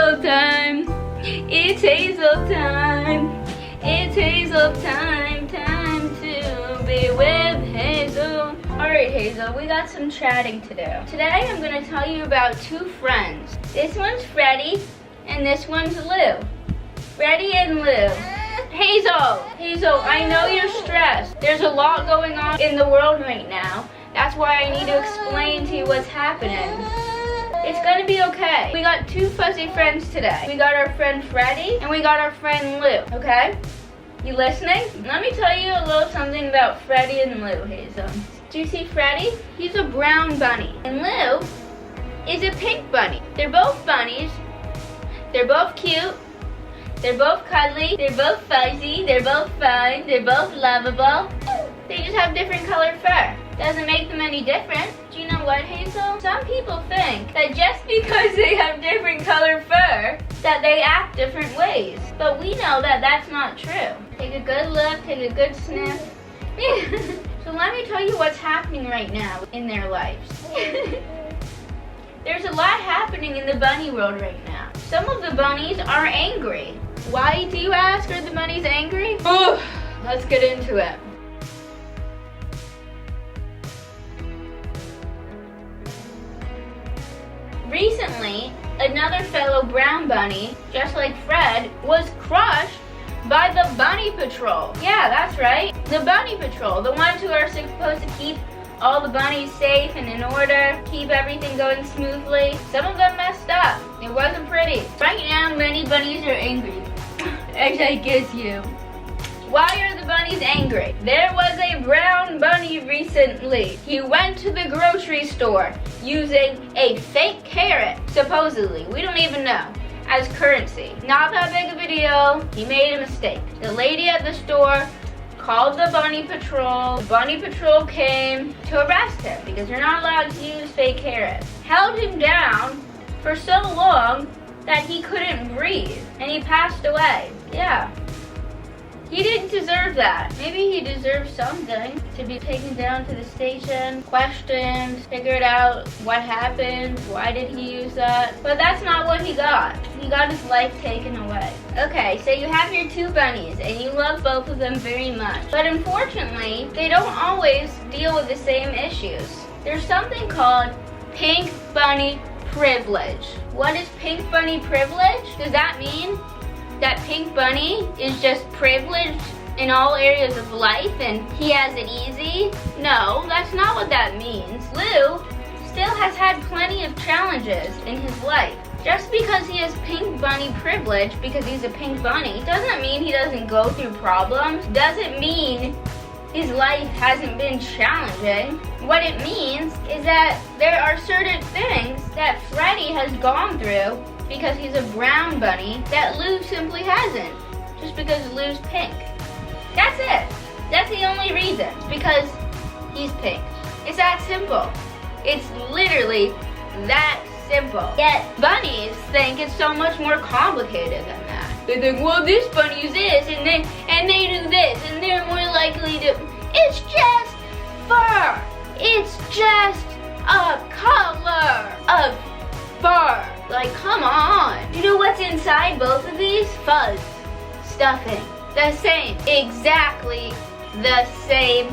Hazel time. It's Hazel time. It's Hazel time. Time to be with Hazel. Alright Hazel, we got some chatting to do. Today I'm going to tell you about two friends. This one's Freddy and this one's Lou. Freddy and Lou. Hazel, I know you're stressed. There's a lot going on in the world right now. That's why I need to explain to you what's happening. It's gonna be okay. We got two fuzzy friends today. We got our friend Freddy and we got our friend Lou, okay? You listening? Let me tell you a little something about Freddy and Lou, Hazel. Do you see Freddy? He's a brown bunny. And Lou is a pink bunny. They're both bunnies. They're both cute. They're both cuddly. They're both fuzzy. They're both fun. They're both lovable. They just have different colored fur. Doesn't make them any different. Do you know what, Hazel? Some people think that just because they have different colored fur, that they act different ways. But we know that that's not true. Take a good look, take a good sniff. So let me tell you what's happening right now in their lives. There's a lot happening in the bunny world right now. Some of the bunnies are angry. Why, do you ask? Are the bunnies angry? Oh, let's get into it. Recently, another fellow brown bunny, just like Fred, was crushed by the Bunny Patrol. Yeah, that's right. The Bunny Patrol, the ones who are supposed to keep all the bunnies safe and in order, keep everything going smoothly. Some of them messed up. It wasn't pretty. Right now, many bunnies are angry. As I guess you. Why are the bunnies angry? There was a brown bunny recently. He went to the grocery store using a fake carrot, supposedly, we don't even know, as currency. Not that big of a deal. He made a mistake. The lady at the store called the Bunny Patrol. The Bunny Patrol came to arrest him because you're not allowed to use fake carrots. Held him down for so long that he couldn't breathe and he passed away. Yeah. He didn't deserve that. Maybe he deserves something. To be taken down to the station, questioned, figured out what happened, why did he use that. But that's not what he got. He got his life taken away. Okay, so you have your two bunnies and you love both of them very much. But unfortunately, they don't always deal with the same issues. There's something called pink bunny privilege. What is pink bunny privilege? Does that mean that Pink Bunny is just privileged in all areas of life and he has it easy? No, that's not what that means. Lou still has had plenty of challenges in his life. Just because he has Pink Bunny privilege, because he's a pink bunny, doesn't mean he doesn't go through problems. Doesn't mean his life hasn't been challenging. What it means is that there are certain things that Freddy has gone through because he's a brown bunny that Lou simply hasn't, just because Lou's pink. That's it. That's the only reason. It's because he's pink. It's that simple. It's literally that simple. Yet bunnies think it's so much more complicated than that. They think, well, this bunny is this, and they do this, and they're more likely to. It's just fur. It's just a color of fur. Like, come on. You know what's inside both of these? Fuzz. Stuffing. The same. Exactly the same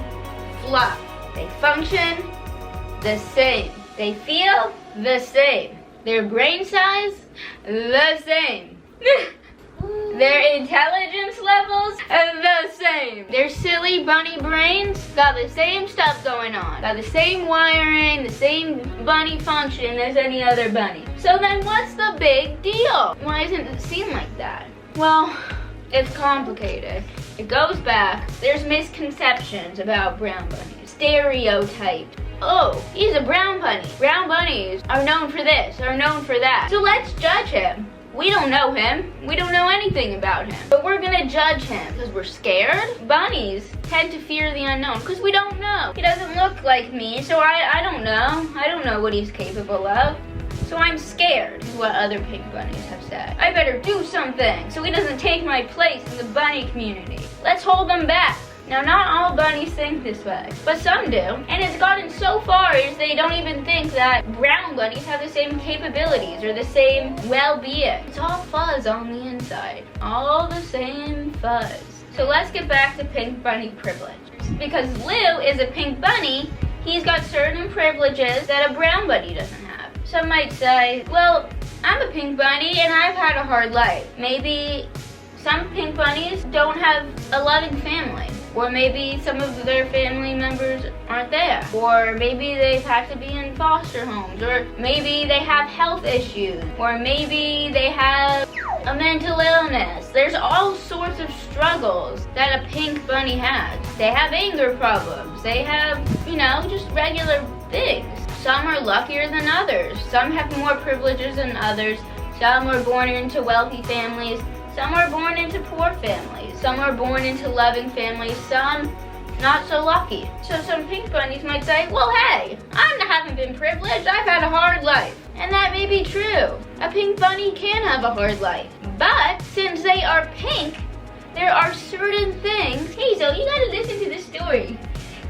fluff. They function the same. They feel the same. Their brain size, the same. Their intelligence levels, the same. Their silly bunny brains got the same stuff going on. Got the same wiring, the same bunny function as any other bunny. So then what's the big deal? Why doesn't it seem like that? Well, it's complicated. It goes back. There's misconceptions about brown bunnies. Stereotypes. Oh, he's a brown bunny. Brown bunnies are known for this, are known for that. So let's judge him. We don't know him. We don't know anything about him. But we're gonna judge him because we're scared. Bunnies tend to fear the unknown because we don't know. He doesn't look like me, so I don't know. I don't know what he's capable of. So I'm scared, is what other pink bunnies have said. I better do something so he doesn't take my place in the bunny community. Let's hold him back. Now, not all bunnies think this way, but some do. And it's gotten so far as they don't even think that brown bunnies have the same capabilities or the same well-being. It's all fuzz on the inside. All the same fuzz. So let's get back to pink bunny privilege. Because Lou is a pink bunny, he's got certain privileges that a brown bunny doesn't have. Some might say, well, I'm a pink bunny and I've had a hard life. Maybe some pink bunnies don't have a loving family. Or maybe some of their family members aren't there. Or maybe they've had to be in foster homes. Or maybe they have health issues. Or maybe they have a mental illness. There's all sorts of struggles that a pink bunny has. They have anger problems. They have, just regular things. Some are luckier than others. Some have more privileges than others. Some were born into wealthy families. Some are born into poor families. Some are born into loving families. Some not so lucky. So some pink bunnies might say, well, hey, I haven't been privileged. I've had a hard life. And that may be true. A pink bunny can have a hard life. But since they are pink, there are certain things. Hey, so you gotta listen to this story.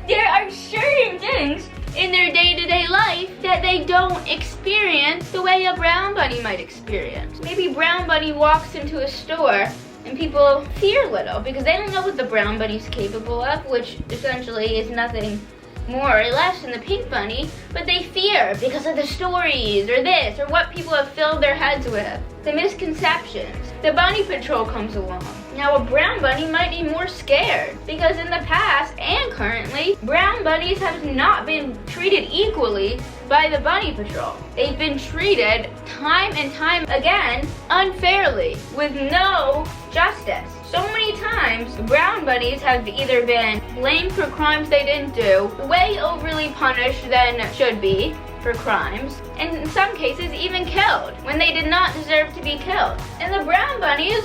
There are certain things in their day-to-day life that they don't experience the way a brown bunny might experience. Maybe brown bunny walks into a store and people fear a little because they don't know what the brown bunny's capable of, which essentially is nothing more or less than the pink bunny, but they fear because of the stories or this or what people have filled their heads with. The misconceptions. The bunny patrol comes along. Now a brown bunny might be more scared because in the past and currently, brown bunnies have not been treated equally by the bunny patrol. They've been treated time and time again unfairly with no justice. So many times, brown bunnies have either been blamed for crimes they didn't do, way overly punished than should be for crimes, and in some cases even killed when they did not deserve to be killed. And the brown bunnies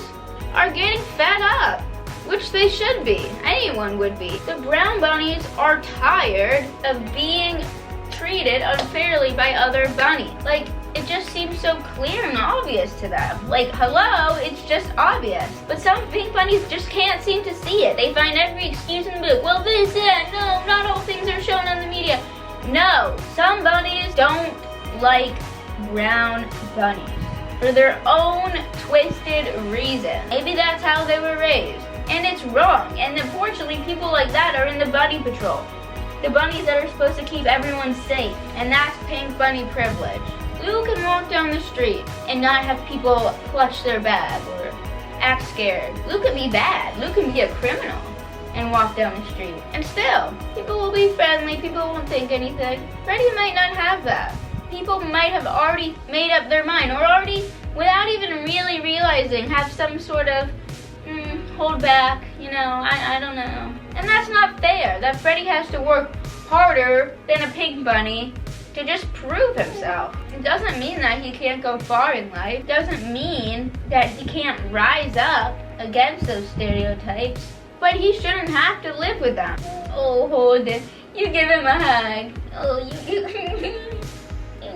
are getting fed up, which they should be. Anyone would be. The brown bunnies are tired of being treated unfairly by other bunnies. Like, it just seems so clear and obvious to them. Like, hello, it's just obvious. But some pink bunnies just can't seem to see it. They find every excuse in the book. Well, this, that, no, not all things are shown on the media. No, some bunnies don't like brown bunnies for their own twisted reason. Maybe that's how they were raised. And it's wrong. And unfortunately, people like that are in the bunny patrol. The bunnies that are supposed to keep everyone safe. And that's pink bunny privilege. Lou can walk down the street and not have people clutch their bag or act scared. Lou can be bad. Lou can be a criminal and walk down the street. And still, people will be friendly. People won't think anything. Freddy might not have that. People might have already made up their mind or already, without even really realizing, have some sort of hold back, I don't know. And that's not fair, that Freddy has to work harder than a pink bunny to just prove himself. It doesn't mean that he can't go far in life. It doesn't mean that he can't rise up against those stereotypes, but he shouldn't have to live with them. Oh, hold it. You give him a hug. Oh, you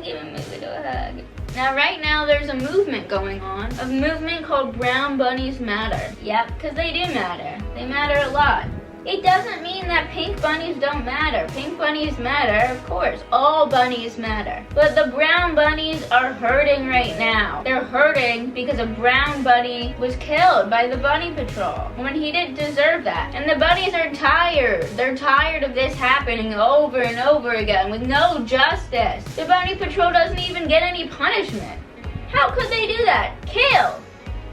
give him a little hug. Now, right now, there's a movement going on, a movement called Brown Bunnies Matter. Yep, because they do matter. They matter a lot. It doesn't mean that pink bunnies don't matter. Pink bunnies matter, of course. All bunnies matter. But the brown bunnies are hurting right now. They're hurting because a brown bunny was killed by the bunny patrol when he didn't deserve that. And the bunnies are tired. They're tired of this happening over and over again with no justice. The bunny patrol doesn't even get any punishment. How could they do that? Kill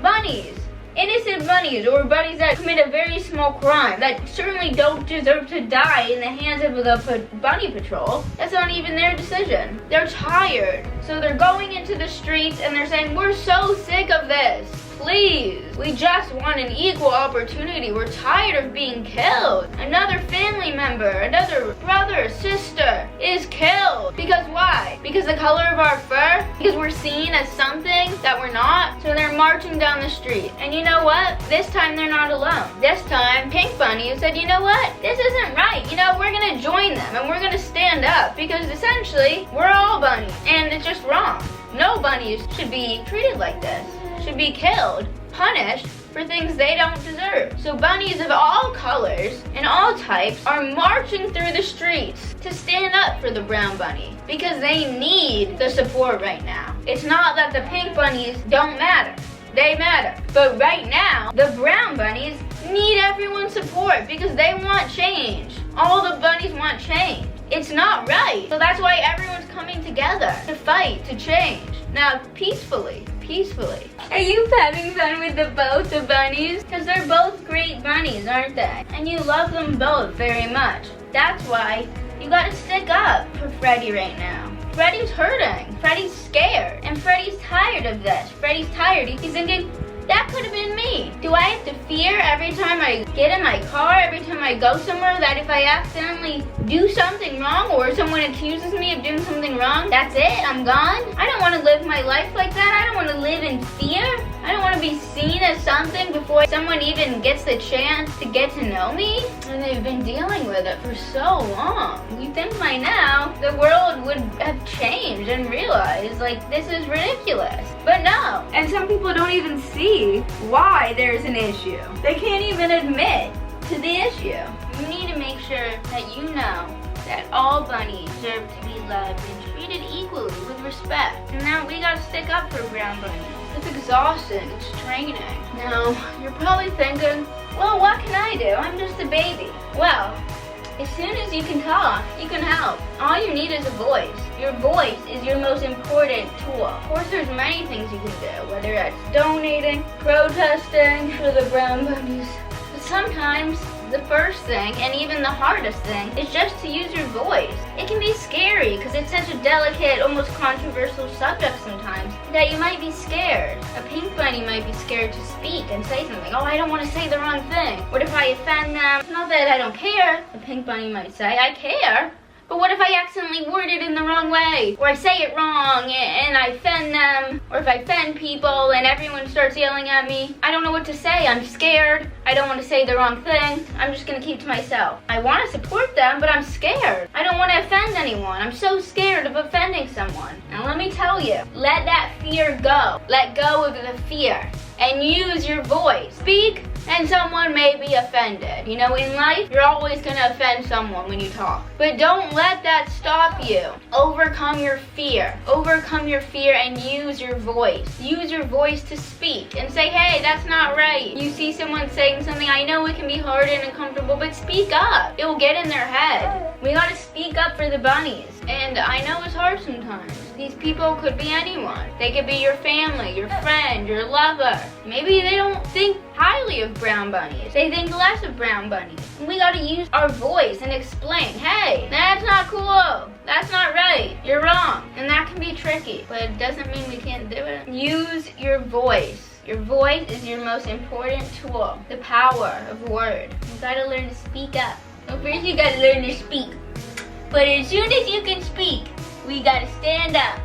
bunnies. Innocent bunnies or bunnies that commit a very small crime that certainly don't deserve to die in the hands of the bunny patrol. That's not even their decision. They're tired. So they're going into the streets and they're saying, we're so sick of this. Please, we just want an equal opportunity. We're tired of being killed. Another family member, another brother, sister is killed. Because why? Because the color of our fur? Because we're seen as something that we're not? So they're marching down the street. And you know what? This time they're not alone. This time, Pink Bunny said, you know what? This isn't right. We're gonna join them and we're gonna stand up because essentially, we're all bunnies and it's just wrong. No bunnies should be treated like this. Should be killed, punished for things they don't deserve. So bunnies of all colors and all types are marching through the streets to stand up for the brown bunny because they need the support right now. It's not that the pink bunnies don't matter. They matter. But right now, the brown bunnies need everyone's support because they want change. All the bunnies want change. It's not right. So that's why everyone's coming together to fight, to change. Now, peacefully. Are you having fun with both the bunnies? Because they're both great bunnies, aren't they? And you love them both very much. That's why you gotta stick up for Freddy right now. Freddy's hurting. Freddy's scared. And Freddy's tired of this. Freddy's tired. He's thinking, that could have been me. Do I have to fear every time I get in my car, every time I go somewhere, that if I accidentally do something wrong or someone accuses me of doing something wrong, that's it, I'm gone? I don't want to live my life like that. I don't want to live in fear. I don't want to be seen as something before someone even gets the chance to get to know me. And they've been dealing with it for so long. You think by now the world would have changed and realized, like, this is ridiculous. But no. And some people don't even see why there's an issue. They can't even admit to the issue. You need to make sure that you know that all bunnies deserve to be loved and treated equally with respect. And now we gotta stick up for brown bunnies. It's exhausting, it's training. Now, you're probably thinking, well, what can I do? I'm just a baby. Well, as soon as you can talk, you can help. All you need is a voice. Your voice is your most important tool. Of course, there's many things you can do, whether that's donating, protesting for the brown bunnies. But sometimes, the first thing, and even the hardest thing, is just to use your voice. It can be scary because it's such a delicate, almost controversial subject sometimes that you might be scared. A pink bunny might be scared to speak and say something. Oh, I don't want to say the wrong thing. What if I offend them? It's not that I don't care. A pink bunny might say, I care. But what if I accidentally word it in the wrong way? Or I say it wrong and I offend them? Or if I offend people and everyone starts yelling at me? I don't know what to say. I'm scared. I don't want to say the wrong thing. I'm just going to keep to myself. I want to support them, but I'm scared. I don't want to offend anyone. I'm so scared of offending someone. Now let me tell you, let that fear go. Let go of the fear and use your voice. Speak. And someone may be offended. You know, in life, you're always gonna offend someone when you talk. But don't let that stop you. Overcome your fear. Overcome your fear and use your voice. Use your voice to speak and say, hey, that's not right. You see someone saying something, I know it can be hard and uncomfortable, but speak up. It will get in their head. We gotta speak up for the bunnies. And I know it's hard sometimes. These people could be anyone. They could be your family, your friend, your lover. Maybe they don't think highly of brown bunnies. They think less of brown bunnies. And we gotta use our voice and explain, hey, that's not cool. That's not right. You're wrong. And that can be tricky, but it doesn't mean we can't do it. Use your voice. Your voice is your most important tool. The power of word. You gotta learn to speak up. Well, first you gotta learn to speak. But as soon as you can speak, we gotta stand up.